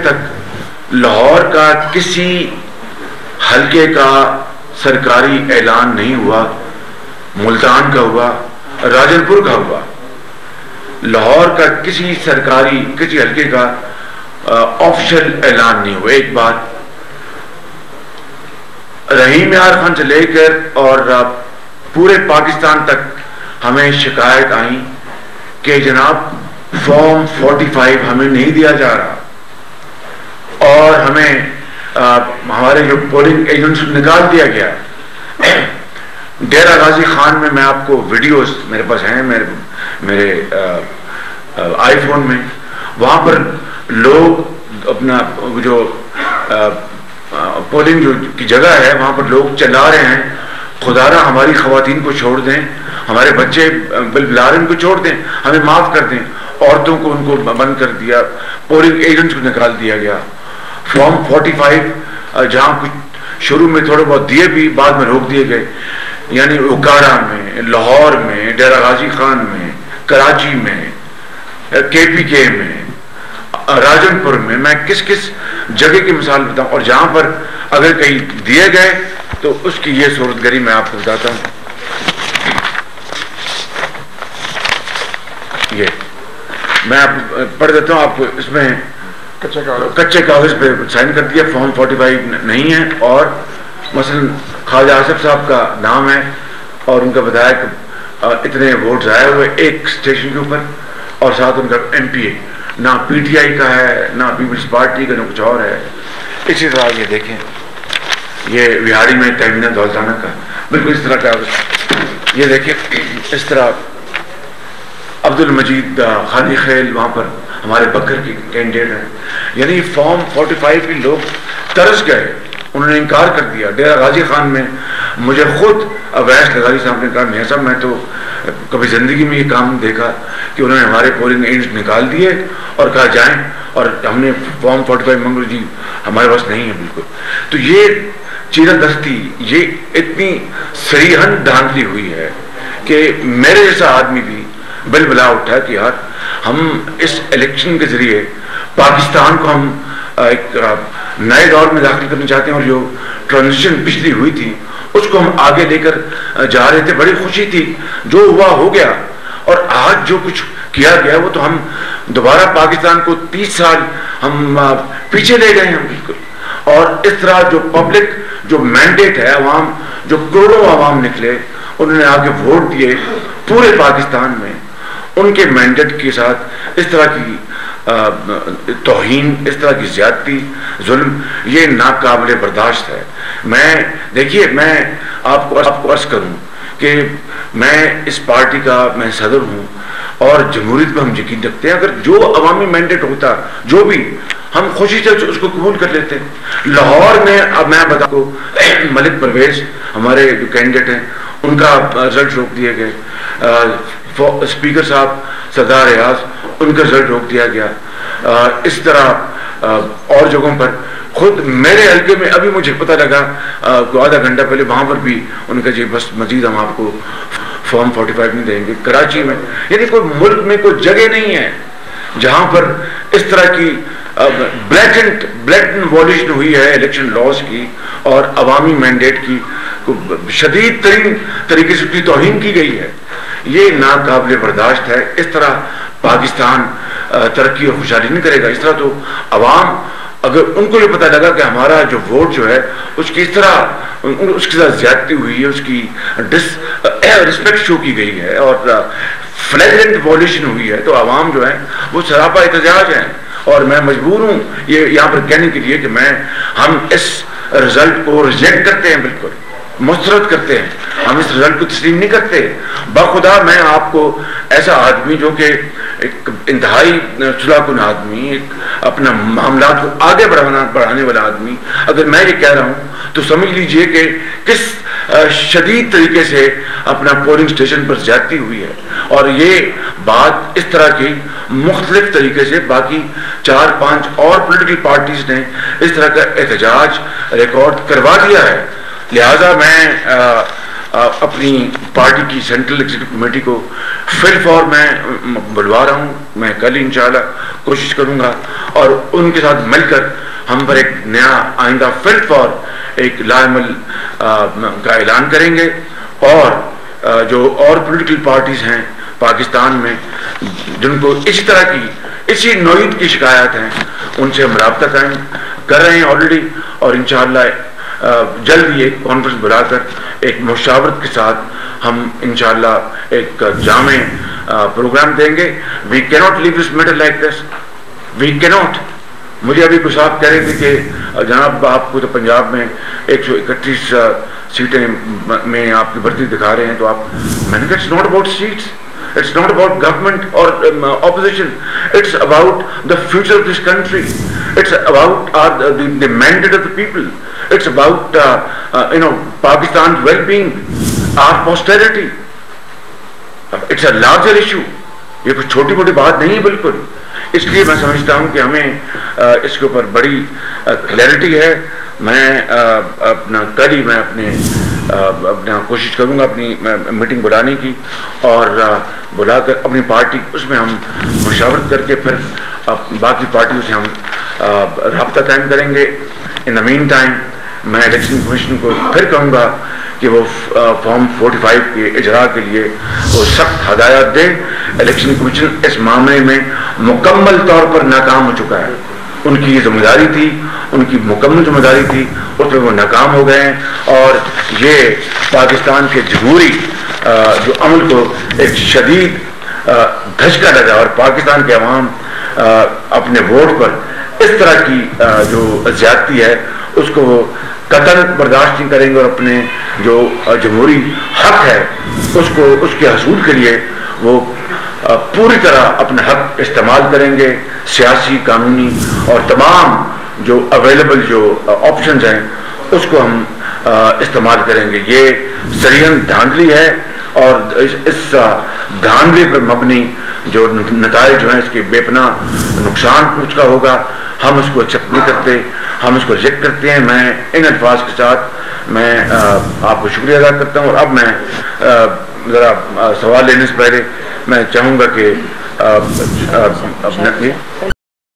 تک لاہور کا کسی حلقے کا سرکاری اعلان نہیں ہوا، ملتان کا ہوا، راجن پور کا ہوا، لاہور کا کسی سرکاری کسی حلقے کا آفیشل اعلان نہیں ہوا. ایک بات رحیم یار خان سے لے کر اور پورے پاکستان تک ہمیں شکایت آئی کہ جناب فارم 45 ہمیں نہیں دیا جا رہا اور ہمیں ہمارے جو پولنگ ایجنٹس نکال دیا گیا. ڈیرہ غازی خان میں آپ کو ویڈیوز میرے پاس ہیں میرے آئی فون میں، وہاں پر لوگ اپنا جو پولنگ جو کی جگہ ہے وہاں پر لوگ چلا رہے ہیں، خدارا ہماری خواتین کو چھوڑ دیں، ہمارے بچے بلبلارن کو چھوڑ دیں، ہمیں معاف کر دیں. عورتوں کو ان کو بند کر دیا، پولنگ ایجنٹس کو نکال دیا گیا. فارم 45 جہاں کچھ شروع میں تھوڑے بہت دیے بھی بعد میں روک دیے گئے، یعنی اوکارا میں، لاہور میں، ڈیرہ غازی خان میں، کراچی میں، KPK میں، راجن پور میں کس جگہ کی مثال بتاؤں. اور جہاں پر اگر کہیں دیے گئے تو اس کی یہ صورت گری میں آپ کو بتاتا ہوں. یہ میں پڑھ دیتا ہوں آپ کو. اس میں کچے کاغذ پہ سائن کر دیا، فارم 45 نہیں ہے، اور مثلا خواجہ آصف صاحب کا نام ہے اور ان کا بتایا کہ اتنے ووٹس آئے ہوئے ایک اسٹیشن کے اوپر، اور ساتھ ان کا MPA نہ PTI کا ہے، نہ پیپلز پارٹی کا، نہ کچھ اور ہے. اسی طرح یہ دیکھیں، یہ وہاڑی میں تہمینہ دولتانہ کا بالکل اس طرح کا. یہ دیکھیں اس طرح عبد المجید خانی خیل وہاں پر ہمارے بکر کی کینڈیڈیٹ ہیں. یعنی فارم 45 کے لوگ ترس گئے، انہوں نے انکار کر دیا. ڈیرہ غازی خان میں مجھے خود اویس لغاری صاحب نے کہا میاں صاحب میں تو کبھی زندگی میں یہ کام دیکھا کہ انہوں نے ہمارے پولنگ ایجنٹس نکال دیے اور کہا جائیں، اور ہم نے فارم 45 منگو جی ہمارے پاس نہیں ہے بالکل. تو یہ چیرہ دستی یہ اتنی صریحاً دھاندلی ہوئی ہے کہ میرے جیسا آدمی بھی بلبلا اٹھا کہ یار ہم اس الیکشن کے ذریعے پاکستان کو ہم ایک نئے دور میں داخل کرنا چاہتے ہیں، اور جو ٹرانزیشن پچھلی ہوئی تھی اس کو ہم آگے لے کر جا رہے تھے. بڑی خوشی تھی، جو ہوا ہو گیا، اور آج جو کچھ کیا گیا وہ تو ہم دوبارہ پاکستان کو 30 سال ہم پیچھے لے گئے ہیں بالکل. اور اس طرح جو پبلک جو مینڈیٹ ہے، عوام جو کروڑوں عوام نکلے انہوں نے آگے ووٹ دیے پورے پاکستان میں، ان کے مینڈیٹ کے ساتھ اس طرح کی توہین، اس طرح کی زیادتی، ظلم، یہ ناقابل برداشت ہے. دیکھیے میں آپ کو عرض کروں کہ میں اس پارٹی کا میں صدر ہوں اور جمہوریت میں ہم یقین رکھتے ہیں. اگر جو عوامی مینڈیٹ ہوتا جو بھی ہم خوشی سے اس کو قبول کر لیتے. لاہور میں اب میں بتا کو ملک پرویز ہمارے جو کینڈیڈیٹ ہیں ان کا رزلٹ روک دیے گئے، اسپیکر صاحب سردار ریاض ان کا رزلٹ روک دیا گیا. اس طرح اور جگہوں پر خود میرے حلقے میں ابھی مجھے پتہ لگا آدھا گھنٹہ پہلے وہاں پر بھی ان کا جی بس مزید ہم آپ کو فارم 45 نہیں دیں گے. کراچی میں یعنی کوئی ملک میں کوئی جگہ نہیں ہے جہاں پر اس طرح کی بلیٹنٹ وائلیشن ہوئی ہے الیکشن لاز کی اور عوامی مینڈیٹ کی شدید ترین طریقے سے کی توہین کی گئی ہے. یہ ناقابل برداشت ہے. اس طرح پاکستان ترقی اور خوشحالی نہیں کرے گا. اس طرح تو عوام اگر ان کو یہ پتہ لگا کہ ہمارا جو ووٹ جو ہے اس کی اس طرح اس کے ساتھ زیادتی ہوئی ہے، اس کی رسپیکٹ شو کی گئی ہے اور فلیگرنٹ وائلیشن ہوئی ہے، تو عوام جو ہے وہ سراپا احتجاج ہیں. اور میں مجبور ہوں یہ یہاں پر کہنے کے لیے کہ ہم اس رزلٹ کو ریجیکٹ کرتے ہیں، بالکل مسترد کرتے ہیں. ہم اس رزلٹ کو تسلیم نہیں کرتے. بخدا میں آپ کو ایسا آدمی جو کہ ایک انتہائی صلح کن آدمی، ایک اپنا معاملات کو آگے بڑھانے والا آدمی، اگر میں یہ کہہ رہا ہوں تو سمجھ لیجئے کہ کس شدید طریقے سے اپنا پولنگ سٹیشن پر زیادتی ہوئی ہے. اور یہ بات اس طرح کی مختلف طریقے سے باقی 4-5 اور پولیٹیکل پارٹیز نے اس طرح کا احتجاج ریکارڈ کروا دیا ہے. لہذا میں اپنی پارٹی کی سینٹرل ایگزیکٹو کمیٹی کو فل فور میں بلوا رہا ہوں. میں کل انشاءاللہ کوشش کروں گا اور ان کے ساتھ مل کر ہم پر ایک نیا آئندہ فل فار ایک لائمل کا اعلان کریں گے، اور جو اور پولیٹیکل پارٹیز ہیں پاکستان میں جن کو اسی طرح کی اسی نوعیت کی شکایات ہیں ان سے ہم رابطہ قائم کر رہے ہیں آلریڈی، اور انشاءاللہ جلد ہی ایک کانفرنس بلا کر ایک مشاورت کے ساتھ ہم انشاءاللہ ایک جامع پروگرام دیں گے. We can't leave this matter like this, we can't. مجھے ابھی کچھ آپ کہہ رہے تھے کہ جناب آپ کو تو پنجاب میں 131 سیٹیں میں آپ کی بھرتی دکھا رہے ہیں، تو آپ، میں نے کہا it's not about seats, it's not about government or opposition, it's about the future of this country, it's about the mandate of the people, it's about Pakistan's well-being, our posterity. It's a larger issue. یہ کچھ چھوٹی موٹی بات نہیں ہے بالکل. اس لیے میں سمجھتا ہوں کہ ہمیں اس کے اوپر بڑی کلیئرٹی ہے. میں اپنا کل ہی میں اپنا کوشش کروں گا اپنی میٹنگ بلانے کی، اور بلا کر اپنی پارٹی اس میں ہم مشاورت کر کے پھر باقی پارٹیوں سے ہم رابطہ قائم کریں گے. ان دا مین ٹائم میں الیکشن کمیشن کو پھر کہوں گا کہ وہ فارم 45 کے اجرا کے لیے وہ سخت ہدایات دے. الیکشن کمیشن اس معاملے میں مکمل طور پر ناکام ہو چکا ہے. ان کی یہ ذمہ داری تھی، ان کی مکمل ذمہ داری تھی، اس میں وہ ناکام ہو گئے ہیں، اور یہ پاکستان کے جمہوری جو عمل کو ایک شدید دھچکا لگا، اور پاکستان کے عوام اپنے ووٹ پر اس طرح کی جو زیادتی ہے اس کو وہ قطعاً برداشت نہیں کریں گے، اور اپنے جو جمہوری حق ہے اس کے حصول کے لیے وہ پوری طرح اپنا حق استعمال کریں گے. سیاسی، قانونی اور تمام جو اویلیبل جو آپشنز ہیں اس کو ہم استعمال کریں گے. یہ سریحاً دھاندلی ہے، اور اس دھاندلی پر مبنی جو نتائج جو ہیں اس کے بے پناہ نقصان کچھ کا ہوگا. ہم اس کو ایکسیپٹ نہیں کرتے، ہم اس کو ریجیکٹ کرتے ہیں. میں ان الفاظ کے ساتھ میں آپ کو شکریہ ادا کرتا ہوں، اور اب میں ذرا سوال لینے سے پہلے میں چاہوں گا کہ